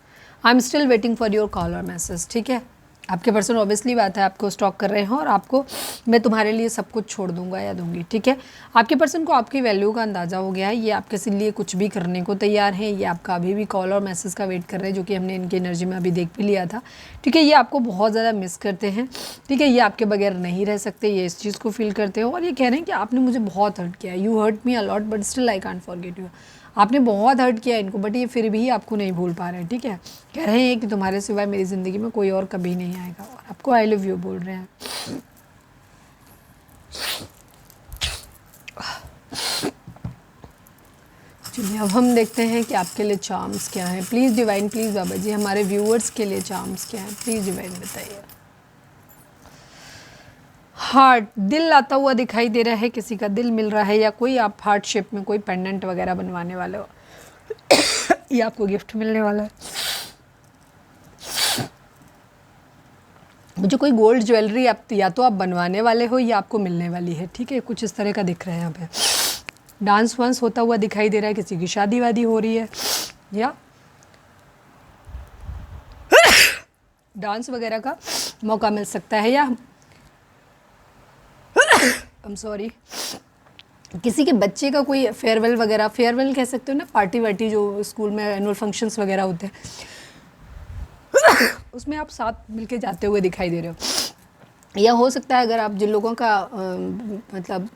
I am still waiting for your call और मैसेज, ठीक है। आपके पर्सन ऑब्वियसली बात है आपको स्टॉक कर रहे हैं और आपको मैं तुम्हारे लिए सब कुछ छोड़ दूंगा या दूंगी, ठीक है। आपके पर्सन को आपकी वैल्यू का अंदाज़ा हो गया है। ये आपके लिए कुछ भी करने को तैयार हैं। ये आपका अभी भी कॉल और मैसेज का वेट कर रहे हैं, जो कि हमने इनकी एनर्जी में अभी देख भी लिया था, ठीक है। ये आपको बहुत ज़्यादा मिस करते हैं, ठीक है। ये आपके बगैर नहीं रह सकते, ये इस चीज़ को फील करते हो और ये कह रहे हैं कि आपने मुझे बहुत हर्ट किया। You hurt me a lot but still I can't forget you. आपने बहुत हर्ट किया इनको, बट ये फिर भी आपको नहीं भूल पा रहे हैं, ठीक है। कह रहे हैं कि तुम्हारे सिवाय मेरी ज़िंदगी में कोई और कभी नहीं आएगा, और आपको आई लव यू बोल रहे हैं। चलिए अब हम देखते हैं कि आपके लिए चार्म्स क्या हैं। प्लीज़ डिवाइन, प्लीज़ बाबा जी, हमारे व्यूअर्स के लिए चार्म्स क्या हैं। प्लीज़ डिवाइन बताइए। हार्ट, दिल आता हुआ दिखाई दे रहा है, किसी का दिल मिल रहा है, या कोई आप हार्ट शेप में कोई पेंडेंट वगैरह बनवाने वाले हो ये आपको गिफ्ट मिलने वाला है। मुझे कोई गोल्ड ज्वेलरी आप या तो आप बनवाने वाले हो या आपको मिलने वाली है, ठीक है। कुछ इस तरह का दिख रहा है यहाँ पे। डांस वांस होता हुआ दिखाई दे रहा है, किसी की शादी वादी हो रही है, या डांस वगैरह का मौका मिल सकता है, या I'm सॉरी किसी के बच्चे का कोई फेयरवेल वगैरह, फेयरवेल कह सकते हो ना, पार्टी वार्टी जो स्कूल में एनुअल फंक्शंस वगैरह होते हैं उसमें आप साथ मिलके जाते हुए दिखाई दे रहे हो। या हो सकता है अगर आप जिन लोगों का मतलब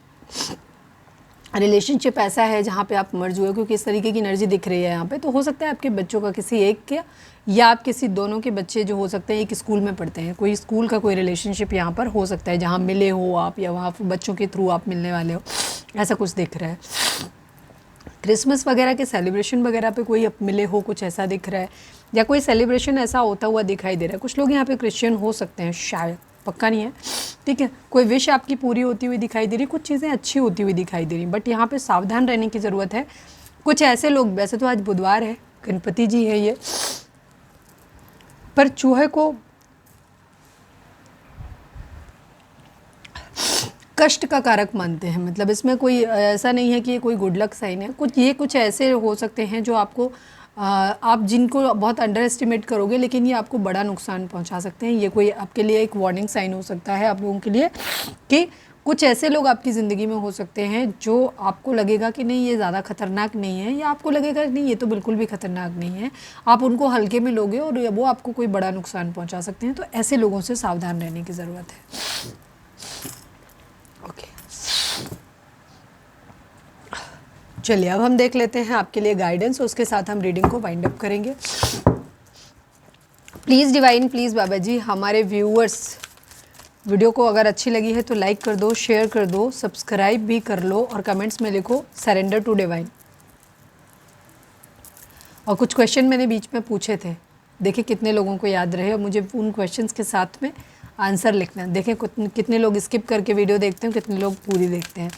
रिलेशनशिप ऐसा है जहाँ पे आप मर्ज हुए, क्योंकि इस तरीके की एनर्जी दिख रही है यहाँ पे। तो हो सकता है आपके बच्चों का किसी एक के, या आप किसी दोनों के बच्चे जो हो सकते हैं एक स्कूल में पढ़ते हैं, कोई स्कूल का कोई रिलेशनशिप यहाँ पर हो सकता है जहाँ मिले हो आप, या वहाँ बच्चों के थ्रू आप मिलने वाले हो, ऐसा कुछ दिख रहा है। क्रिसमस वगैरह के सेलिब्रेशन वगैरह पे कोई आप मिले हो, कुछ ऐसा दिख रहा है, या कोई सेलिब्रेशन ऐसा होता हुआ दिखाई दे रहा है। कुछ लोग यहाँ पे क्रिश्चियन हो सकते हैं शायद, पक्का नहीं है, ठीक है। कोई विश आपकी पूरी होती हुई दिखाई दे रही, कुछ चीज़ें अच्छी होती हुई दिखाई दे रही, बट यहाँ पे सावधान रहने की ज़रूरत है। कुछ ऐसे लोग, वैसे तो आज बुधवार है, गणपति जी है ये, पर चूहे को कष्ट का कारक मानते हैं। मतलब इसमें कोई ऐसा नहीं है कि ये कोई गुड लक साइन है। कुछ ऐसे हो सकते हैं जो आपको आप जिनको बहुत अंडर एस्टिमेट करोगे, लेकिन ये आपको बड़ा नुकसान पहुंचा सकते हैं। ये कोई आपके लिए एक वार्निंग साइन हो सकता है आप लोगों के लिए, कि कुछ ऐसे लोग आपकी ज़िंदगी में हो सकते हैं जो आपको लगेगा कि नहीं ये ज़्यादा खतरनाक नहीं है, या आपको लगेगा कि नहीं ये तो बिल्कुल भी खतरनाक नहीं है, आप उनको हल्के में लोगे और वो आपको कोई बड़ा नुकसान पहुँचा सकते हैं। तो ऐसे लोगों से सावधान रहने की ज़रूरत है। ओके, चलिए अब हम देख लेते हैं आपके लिए गाइडेंस, उसके साथ हम रीडिंग को वाइंड अप करेंगे। प्लीज़ डिवाइन, प्लीज़ बाबा जी, हमारे व्यूअर्स, वीडियो को अगर अच्छी लगी है तो लाइक कर दो, शेयर कर दो, सब्सक्राइब भी कर लो, और कमेंट्स में लिखो सरेंडर टू डिवाइन। और कुछ क्वेश्चन मैंने बीच में पूछे थे, देखिए कितने लोगों को याद रहे, और मुझे उन क्वेश्चंस के साथ में आंसर लिखना। देखें कितने लोग स्किप करके वीडियो देखते हैं, कितने लोग पूरी देखते हैं।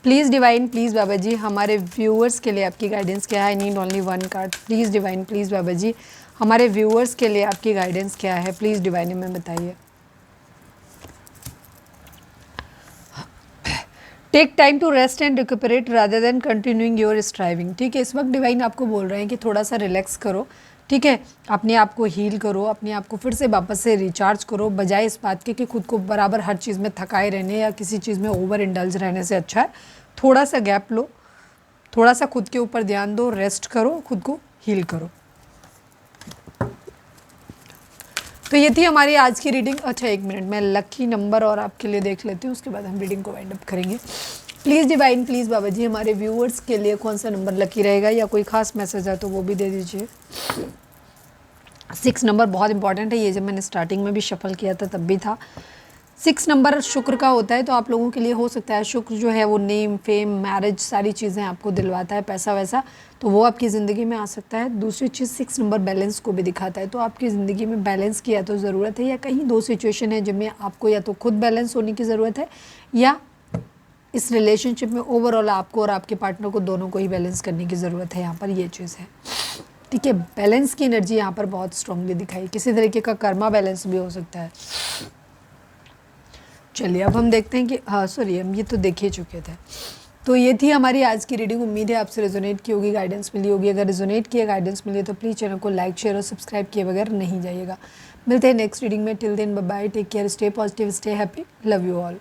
प्लीज़ डिवाइन, प्लीज़ बाबा जी, हमारे व्यूअर्स के लिए आपकी गाइडेंस क्या है? I need only one card. Please divine, please बाबा जी, हमारे व्यूअर्स के लिए आपकी गाइडेंस क्या है? प्लीज़ डिवाइन हमें बताइए। Take time to rest and recuperate rather than continuing your striving. ठीक है, इस वक्त डिवाइन आपको बोल रहे हैं कि थोड़ा सा रिलैक्स करो, ठीक है, अपने आप को हील करो, अपने आप को फिर से वापस से रिचार्ज करो, बजाय इस बात के कि खुद को बराबर हर चीज़ में थकाए रहने या किसी चीज़ में ओवर इंडल्ज रहने से अच्छा है थोड़ा सा गैप लो, थोड़ा सा खुद के ऊपर ध्यान दो, रेस्ट करो, खुद को हील करो। तो ये थी हमारी आज की रीडिंग। अच्छा एक मिनट, मैं लकी नंबर और आपके लिए देख लेती हूँ, उसके बाद हम रीडिंग को वाइंड अप करेंगे। प्लीज़ डिवाइन, प्लीज़ बाबा जी, हमारे व्यूअर्स के लिए कौन सा नंबर लकी रहेगा, या कोई खास मैसेज है तो वो भी दे दीजिए। 6 नंबर बहुत इंपॉर्टेंट है, ये जब मैंने स्टार्टिंग में भी शफल किया था तब भी था। 6 नंबर शुक्र का होता है, तो आप लोगों के लिए हो सकता है शुक्र जो है वो नेम, फेम, मैरिज, सारी चीज़ें आपको दिलवाता है, पैसा वैसा, तो वो आपकी ज़िंदगी में आ सकता है। दूसरी चीज़ 6 नंबर बैलेंस को भी दिखाता है, तो आपकी ज़िंदगी में बैलेंस की या तो ज़रूरत है, या कहीं दो सिचुएशन है जिनमें आपको या तो खुद बैलेंस होने की ज़रूरत है, या इस रिलेशनशिप में ओवरऑल आपको और आपके पार्टनर को दोनों को ही बैलेंस करने की ज़रूरत है। यहाँ पर ये चीज़ है, ठीक है। बैलेंस की एनर्जी यहाँ पर बहुत स्ट्रांगली दिखाई, किसी तरीके का कर्मा बैलेंस भी हो सकता है। चलिए अब हम देखते हैं कि सॉरी हम ये तो देख ही चुके थे। तो ये थी हमारी आज की रीडिंग। उम्मीद है आपसे रेजोनेट की होगी, गाइडेंस मिली होगी। अगर रेजोनेट किया, गाइडेंस मिली तो प्लीज़ चैनल को लाइक, शेयर और सब्सक्राइब किए बगैर नहीं जाइएगा। मिलते हैं नेक्स्ट रीडिंग में। Till then bye bye, take care, stay positive, stay happy, love you all.